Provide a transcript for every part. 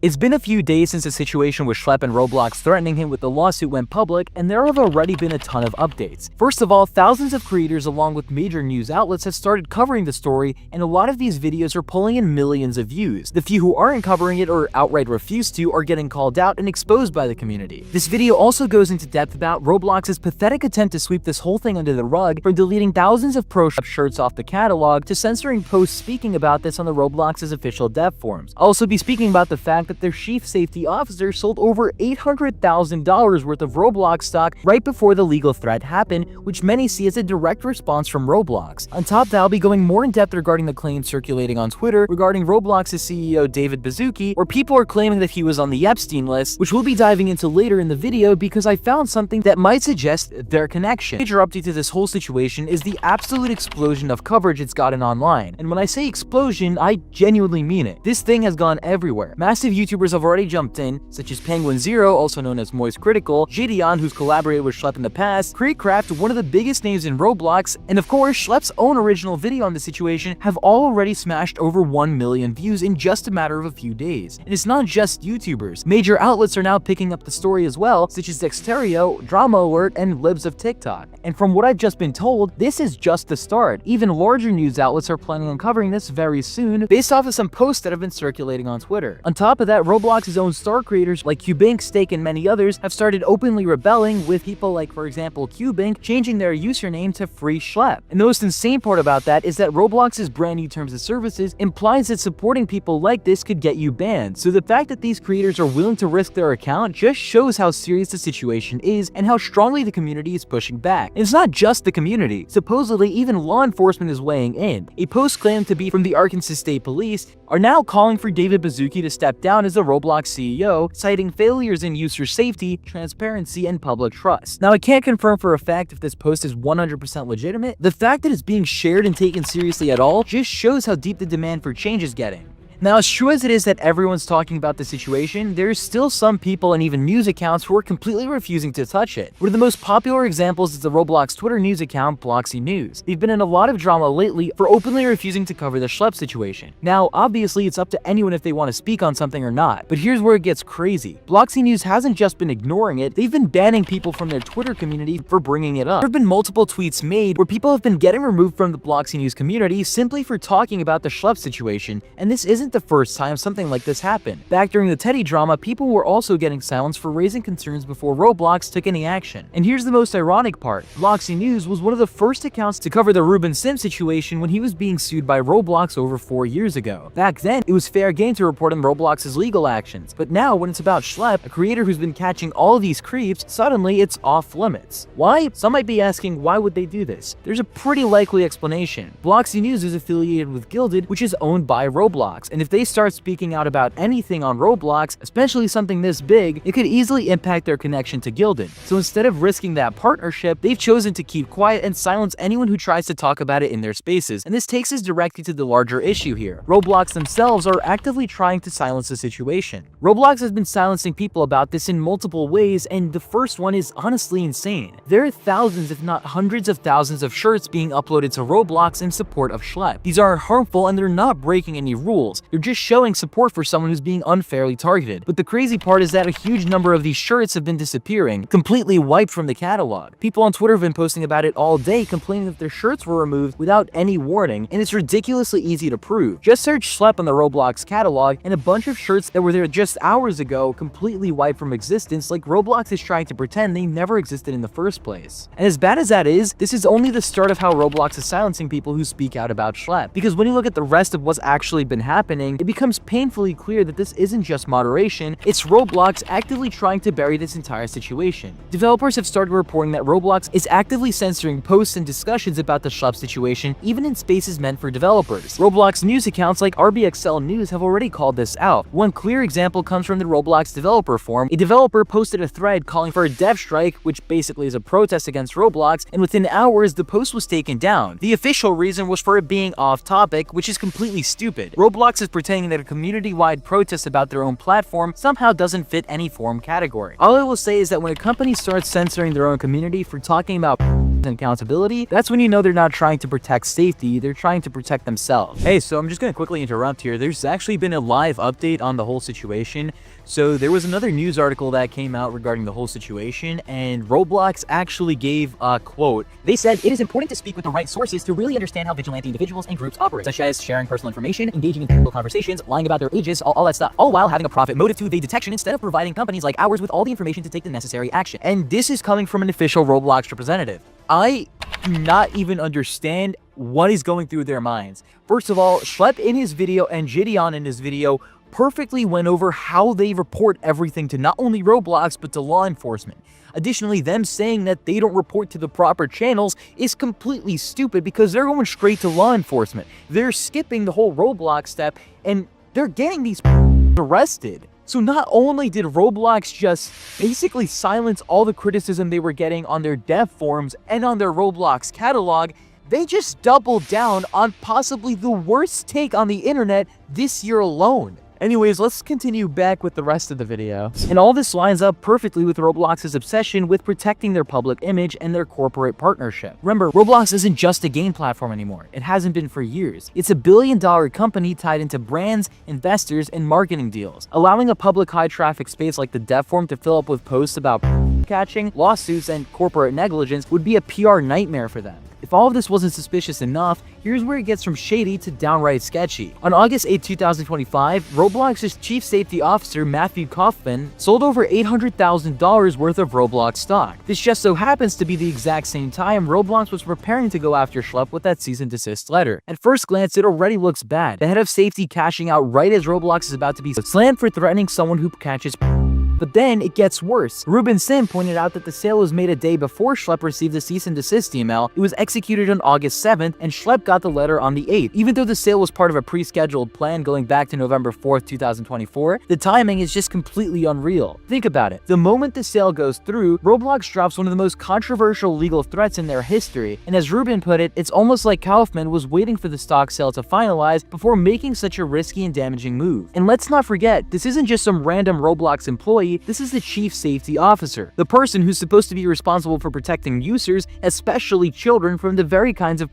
It's been a few days since the situation with Schlep and Roblox threatening him with the lawsuit went public, and there have already been a ton of updates. First of all, thousands of creators along with major news outlets have started covering the story, and a lot of these videos are pulling in millions of views. The few who aren't covering it or outright refuse to are getting called out and exposed by the community. This video also goes into depth about Roblox's pathetic attempt to sweep this whole thing under the rug, from deleting thousands of pro Schlep shirts off the catalog to censoring posts speaking about this on the Roblox's official dev forums. I'll also be speaking about the fact that their chief safety officer sold over $800,000 worth of Roblox stock right before the legal threat happened, which many see as a direct response from Roblox. On top of that, I'll be going more in depth regarding the claims circulating on Twitter regarding Roblox's CEO David Baszucki, where people are claiming that he was on the Epstein list, which we'll be diving into later in the video because I found something that might suggest their connection. Major update to this whole situation is the absolute explosion of coverage it's gotten online. And when I say explosion, I genuinely mean it. This thing has gone everywhere. Massive YouTubers have already jumped in, such as Penguin0, also known as MoistCritical, Jidion, who's collaborated with Schlep in the past, KreekCraft, one of the biggest names in Roblox, and of course, Schlep's own original video on the situation have all already smashed over 1 million views in just a matter of a few days. And it's not just YouTubers. Major outlets are now picking up the story as well, such as Dexterio, Drama Alert, and Libs of TikTok. And from what I've just been told, this is just the start. Even larger news outlets are planning on covering this very soon, based off of some posts that have been circulating on Twitter. On top of that, Roblox's own star creators like Cubink, Steak, and many others have started openly rebelling, with people like, for example, Cubink changing their username to Free Schlep. And the most insane part about that is that Roblox's brand new terms of services implies that supporting people like this could get you banned. So the fact that these creators are willing to risk their account just shows how serious the situation is and how strongly the community is pushing back. And it's not just the community. Supposedly, even law enforcement is weighing in. A post claimed to be from the Arkansas State Police are now calling for David Baszucki to step down as the Roblox CEO, citing failures in user safety, transparency, and public trust. Now, I can't confirm for a fact if this post is 100% legitimate. The fact that it's being shared and taken seriously at all just shows how deep the demand for change is getting. Now, as true as it is that everyone's talking about the situation, there's still some people and even news accounts who are completely refusing to touch it. One of the most popular examples is the Roblox Twitter news account Bloxy News. They've been in a lot of drama lately for openly refusing to cover the Schlep situation. Now, obviously, it's up to anyone if they want to speak on something or not, but here's where it gets crazy. Bloxy News hasn't just been ignoring it, they've been banning people from their Twitter community for bringing it up. There have been multiple tweets made where people have been getting removed from the Bloxy News community simply for talking about the Schlep situation, and this isn't the first time something like this happened. Back during the Teddy drama, people were also getting silenced for raising concerns before Roblox took any action. And here's the most ironic part. Bloxy News was one of the first accounts to cover the Ruben Sim situation when he was being sued by Roblox over 4 years ago. Back then, it was fair game to report on Roblox's legal actions, but now when it's about Schlep, a creator who's been catching all of these creeps, suddenly it's off limits. Why? Some might be asking, why would they do this? There's a pretty likely explanation. Bloxy News is affiliated with Gilded, which is owned by Roblox, and if they start speaking out about anything on Roblox, especially something this big, it could easily impact their connection to Gilded. So instead of risking that partnership, they've chosen to keep quiet and silence anyone who tries to talk about it in their spaces. And this takes us directly to the larger issue here. Roblox themselves are actively trying to silence the situation. Roblox has been silencing people about this in multiple ways, and the first one is honestly insane. There are thousands, if not hundreds of thousands of shirts being uploaded to Roblox in support of Schlep. These aren't harmful and they're not breaking any rules. They're just showing support for someone who's being unfairly targeted. But the crazy part is that a huge number of these shirts have been disappearing, completely wiped from the catalog. People on Twitter have been posting about it all day, complaining that their shirts were removed without any warning, and it's ridiculously easy to prove. Just search Schlep on the Roblox catalog, and a bunch of shirts that were there just hours ago completely wiped from existence, like Roblox is trying to pretend they never existed in the first place. And as bad as that is, this is only the start of how Roblox is silencing people who speak out about Schlep. Because when you look at the rest of what's actually been happening, it becomes painfully clear that this isn't just moderation, it's Roblox actively trying to bury this entire situation. Developers have started reporting that Roblox is actively censoring posts and discussions about the Schlep situation, even in spaces meant for developers. Roblox news accounts like RBXL News have already called this out. One clear example comes from the Roblox developer forum. A developer posted a thread calling for a dev strike, which basically is a protest against Roblox, and within hours the post was taken down. The official reason was for it being off topic, which is completely stupid. Roblox is pretending that a community-wide protest about their own platform somehow doesn't fit any form category. All I will say is that when a company starts censoring their own community for talking about and accountability, that's when you know they're not trying to protect safety, they're trying to protect themselves. Hey, so I'm just gonna quickly interrupt here. There's actually been a live update on the whole situation. So there was another news article that came out regarding the whole situation, and Roblox actually gave a quote. They said, "It is important to speak with the right sources to really understand how vigilante individuals and groups operate, such as sharing personal information, engaging in technical conversations, lying about their ages, all that stuff, all while having a profit motive to evade detection instead of providing companies like ours with all the information to take the necessary action." And this is coming from an official Roblox representative. I do not even understand what is going through their minds. First of all, Schlep in his video and Jidion in his video perfectly went over how they report everything to not only Roblox but to law enforcement. Additionally, them saying that they don't report to the proper channels is completely stupid because they're going straight to law enforcement. They're skipping the whole Roblox step and they're getting these arrested. So not only did Roblox just basically silence all the criticism they were getting on their dev forums and on their Roblox catalog, they just doubled down on possibly the worst take on the internet this year alone. Anyways, let's continue back with the rest of the video. And all this lines up perfectly with Roblox's obsession with protecting their public image and their corporate partnership. Remember, Roblox isn't just a game platform anymore. It hasn't been for years. It's a billion-dollar company tied into brands, investors, and marketing deals. Allowing a public high-traffic space like the dev forum to fill up with posts about catching, lawsuits, and corporate negligence would be a PR nightmare for them. If all of this wasn't suspicious enough, here's where it gets from shady to downright sketchy. On August 8, 2025, Roblox's chief safety officer, Matthew Kaufman, sold over $800,000 worth of Roblox stock. This just so happens to be the exact same time Roblox was preparing to go after Schlep with that cease and desist letter. At first glance, it already looks bad. The head of safety cashing out right as Roblox is about to be slammed for threatening someone who catches. But then it gets worse. Ruben Sim pointed out that the sale was made a day before Schlep received the cease and desist email. It was executed on August 7th, and Schlep got the letter on the 8th. Even though the sale was part of a pre-scheduled plan going back to November 4th, 2024, the timing is just completely unreal. Think about it. The moment the sale goes through, Roblox drops one of the most controversial legal threats in their history, and as Ruben put it, it's almost like Kaufman was waiting for the stock sale to finalize before making such a risky and damaging move. And let's not forget, this isn't just some random Roblox employee. This is the chief safety officer, the person who's supposed to be responsible for protecting users, especially children, from the very kinds of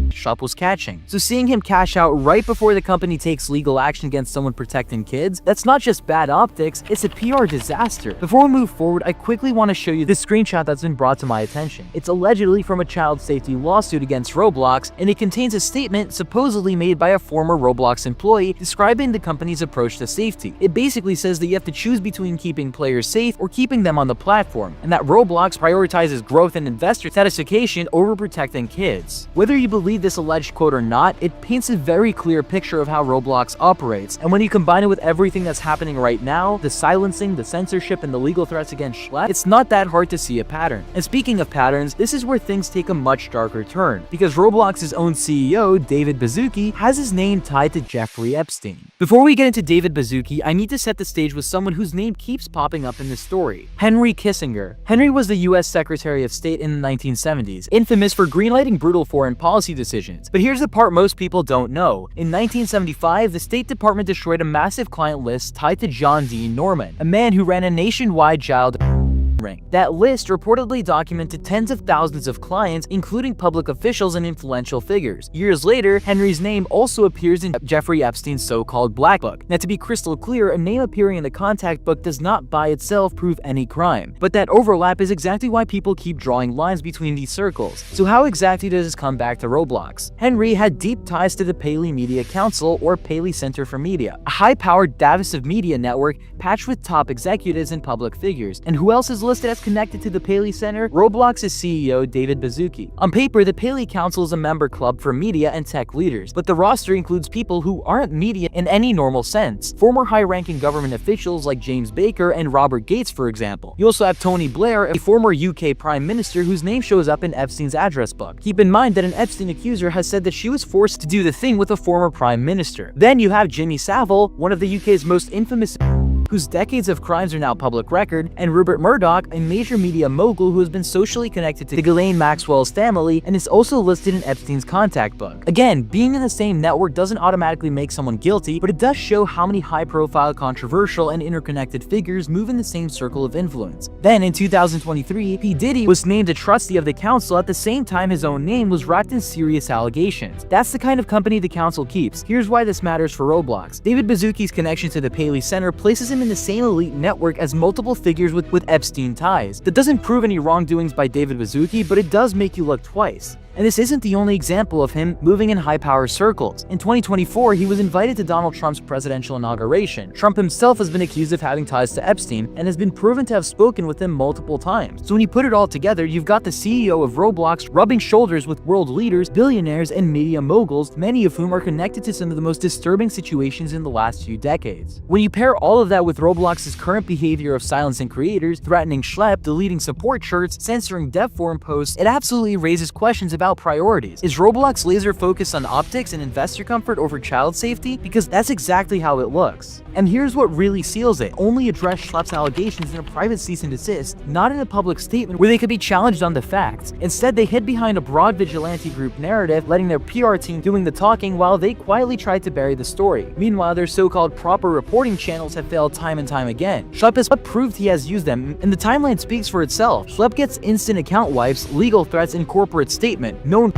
Schlep was catching. So seeing him cash out right before the company takes legal action against someone protecting kids, that's not just bad optics, it's a PR disaster. Before we move forward, I quickly want to show you this screenshot that's been brought to my attention. It's allegedly from a child safety lawsuit against Roblox, and it contains a statement supposedly made by a former Roblox employee describing the company's approach to safety. It basically says that you have to choose between keeping players safe or keeping them on the platform, and that Roblox prioritizes growth and investor satisfaction over protecting kids. Whether you believe this alleged quote or not, it paints a very clear picture of how Roblox operates, and when you combine it with everything that's happening right now, the silencing, the censorship, and the legal threats against Schlep, it's not that hard to see a pattern. And speaking of patterns, this is where things take a much darker turn, because Roblox's own CEO, David Baszucki, has his name tied to Jeffrey Epstein. Before we get into David Baszucki, I need to set the stage with someone whose name keeps popping up in this story: Henry Kissinger. Henry was the US Secretary of State in the 1970s, infamous for greenlighting brutal foreign policy decisions. But here's the part most people don't know. In 1975, the State Department destroyed a massive client list tied to John Dean Norman, a man who ran a nationwide child ring. That list reportedly documented tens of thousands of clients, including public officials and influential figures. Years later, Henry's name also appears in Jeffrey Epstein's so-called Black Book. Now, to be crystal clear, a name appearing in the contact book does not by itself prove any crime, but that overlap is exactly why people keep drawing lines between these circles. So how exactly does this come back to Roblox? Henry had deep ties to the Paley Media Council, or Paley Center for Media, a high-powered divisive media network patched with top executives and public figures. And who else is listed as connected to the Paley Center? Roblox's CEO, David Baszucki. On paper, the Paley Council is a member club for media and tech leaders, but the roster includes people who aren't media in any normal sense. Former high-ranking government officials like James Baker and Robert Gates, for example. You also have Tony Blair, a former UK Prime Minister whose name shows up in Epstein's address book. Keep in mind that an Epstein accuser has said that she was forced to do the thing with a former Prime Minister. Then you have Jimmy Savile, one of the UK's most infamous whose decades of crimes are now public record, and Rupert Murdoch, a major media mogul who has been socially connected to Ghislaine Maxwell's family and is also listed in Epstein's contact book. Again, being in the same network doesn't automatically make someone guilty, but it does show how many high-profile, controversial, and interconnected figures move in the same circle of influence. Then, in 2023, P. Diddy was named a trustee of the council at the same time his own name was wrapped in serious allegations. That's the kind of company the council keeps. Here's why this matters for Roblox. David Baszucki's connection to the Paley Center places him in the same elite network as multiple figures with Epstein ties. That doesn't prove any wrongdoings by David Baszucki, but it does make you look twice. And this isn't the only example of him moving in high-power circles. In 2024, he was invited to Donald Trump's presidential inauguration. Trump himself has been accused of having ties to Epstein and has been proven to have spoken with him multiple times. So when you put it all together, you've got the CEO of Roblox rubbing shoulders with world leaders, billionaires, and media moguls, many of whom are connected to some of the most disturbing situations in the last few decades. When you pair all of that with Roblox's current behavior of silencing creators, threatening Schlep, deleting support shirts, censoring dev forum posts, it absolutely raises questions about priorities. Is Roblox laser focused on optics and investor comfort over child safety? Because that's exactly how it looks. And here's what really seals it: only address Schlep's allegations in a private cease and desist, not in a public statement where they could be challenged on the facts. Instead, they hid behind a broad vigilante group narrative, letting their PR team doing the talking while they quietly tried to bury the story. Meanwhile, their so-called proper reporting channels have failed time and time again. Schlep has proved he has used them, and the timeline speaks for itself. Schlep gets instant account wipes, legal threats, and corporate statement. Known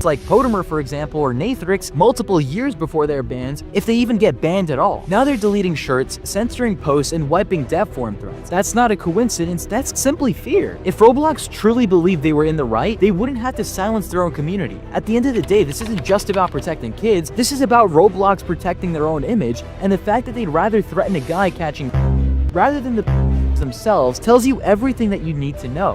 like Potamer, for example, or Nathrix multiple years before they're banned, if they even get banned at all. Now they're deleting shirts, censoring posts, and wiping dev forum threads. That's not a coincidence, that's simply fear. If Roblox truly believed they were in the right, they wouldn't have to silence their own community. At the end of the day, this isn't just about protecting kids, this is about Roblox protecting their own image, and the fact that they'd rather threaten a guy catching rather than the themselves tells you everything that you need to know.